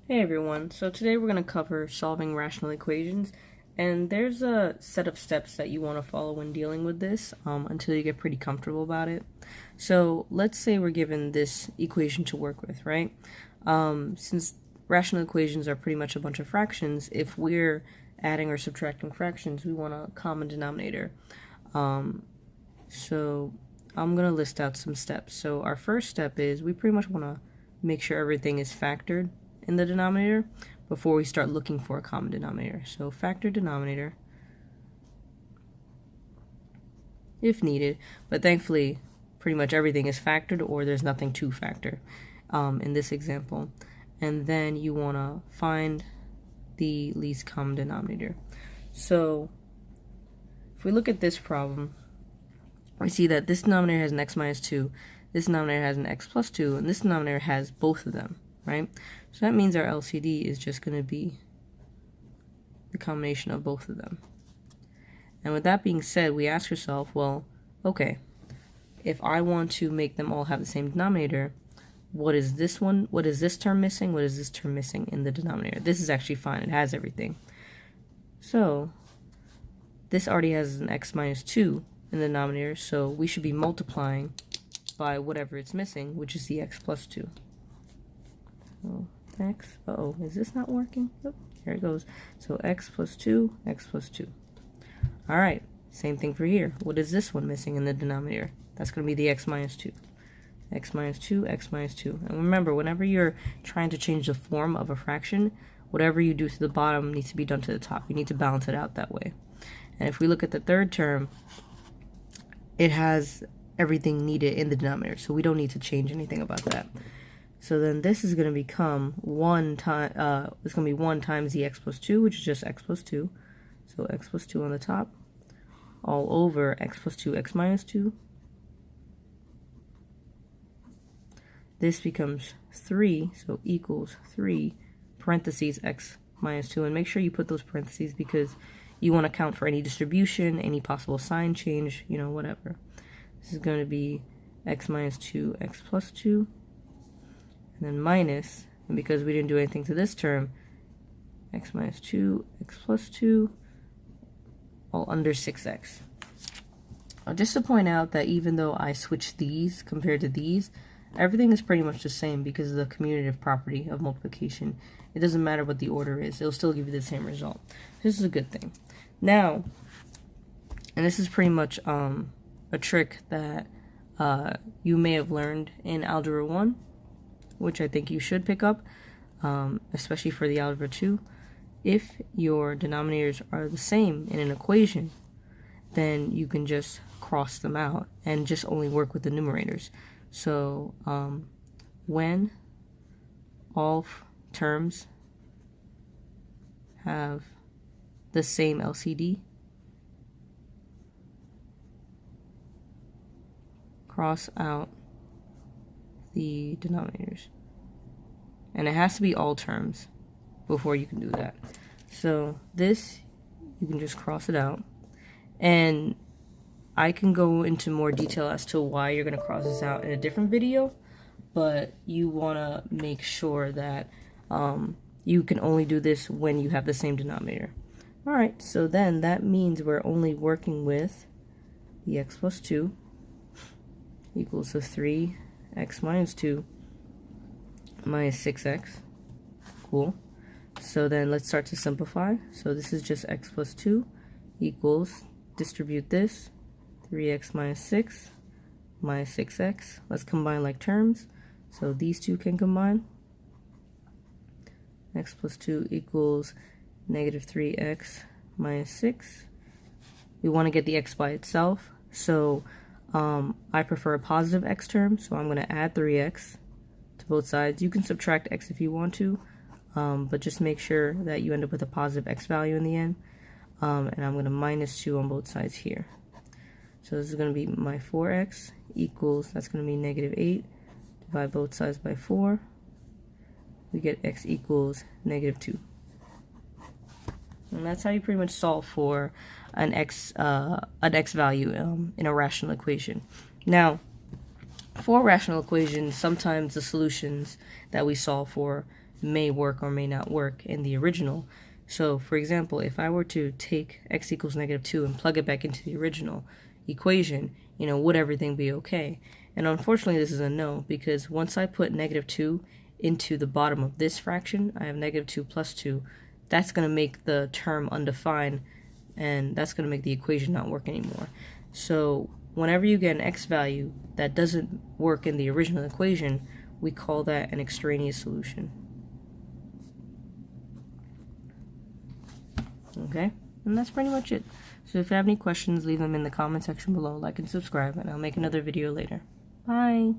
Hey everyone, so today we're going to cover solving rational equations, and there's a set of steps that you want to follow when dealing with this until you get pretty comfortable about it. So let's say we're given this equation to work with, right? Since rational equations are pretty much a bunch of fractions, if we're adding or subtracting fractions, we want a common denominator. So I'm going to list out some steps. So our first step is we pretty much want to make sure everything is factored in the denominator before we start looking for a common denominator. So factor denominator if needed, but thankfully pretty much everything is factored or there's nothing to factor in this example. And then you want to find the least common denominator. So if we look at this problem, we see that this denominator has an x minus 2, this denominator has an x plus 2, and this denominator has both of them, right? So that means our LCD is just going to be the combination of both of them. And with that being said, we ask ourselves, well, okay, if I want to make them all have the same denominator, what is this one? What is this term missing? What is this term missing in the denominator? This is actually fine. It has everything. So this already has an x minus 2 in the denominator, so we should be multiplying by whatever it's missing, which is the x plus 2. So x, is this not working? Oh, here it goes. So x plus 2, x plus 2. Alright, same thing for here. What is this one missing in the denominator? That's going to be the x minus 2. X minus 2, x minus 2. And remember, whenever you're trying to change the form of a fraction, whatever you do to the bottom needs to be done to the top. You need to balance it out that way. And if we look at the third term, it has everything needed in the denominator, so we don't need to change anything about that. So then this is going to become 1 times the x plus 2, which is just x plus 2. So x plus 2 on the top, all over x plus 2, x minus 2. This becomes 3, so equals 3, parentheses x minus 2. And make sure you put those parentheses because you want to count for any distribution, any possible sign change, whatever. This is going to be x minus 2, x plus 2. And then minus, and because we didn't do anything to this term, x minus 2, x plus 2, all under 6x. Just to point out that even though I switched these compared to these, everything is pretty much the same because of the commutative property of multiplication. It doesn't matter what the order is, it'll still give you the same result. This is a good thing. Now, and this is pretty much a trick that you may have learned in Algebra 1, which I think you should pick up, especially for the Algebra 2. If your denominators are the same in an equation, then you can just cross them out and just only work with the numerators. So when all terms have the same LCD, cross out the denominators. And it has to be all terms before you can do that. So this, you can just cross it out. And I can go into more detail as to why you're going to cross this out in a different video, but you want to make sure that you can only do this when you have the same denominator. Alright, so then that means we're only working with the x plus 2 equals to 3x minus 2 minus 6x. Cool. So then let's start to simplify. So this is just x plus 2 equals, distribute this, 3x minus 6 minus 6x. Let's combine like terms. So these two can combine. X plus 2 equals negative 3x minus 6. We want to get the x by itself. So I prefer a positive x term. So I'm going to add 3x to both sides. You can subtract x if you want to. But just make sure that you end up with a positive x value in the end. And I'm going to minus 2 on both sides here. So this is going to be my 4x equals, that's going to be negative 8. Divide both sides by 4. We get x equals negative 2. And that's how you pretty much solve for an x value in a rational equation. Now, for rational equations, sometimes the solutions that we solve for may work or may not work in the original. So, for example, if I were to take x equals -2 and plug it back into the original equation, would everything be okay? And unfortunately, this is a no, because once I put -2 into the bottom of this fraction, I have -2 plus 2, that's going to make the term undefined, and that's going to make the equation not work anymore. So whenever you get an x value that doesn't work in the original equation, we call that an extraneous solution. Okay, and that's pretty much it. So if you have any questions, leave them in the comment section below, like and subscribe, and I'll make another video later. Bye!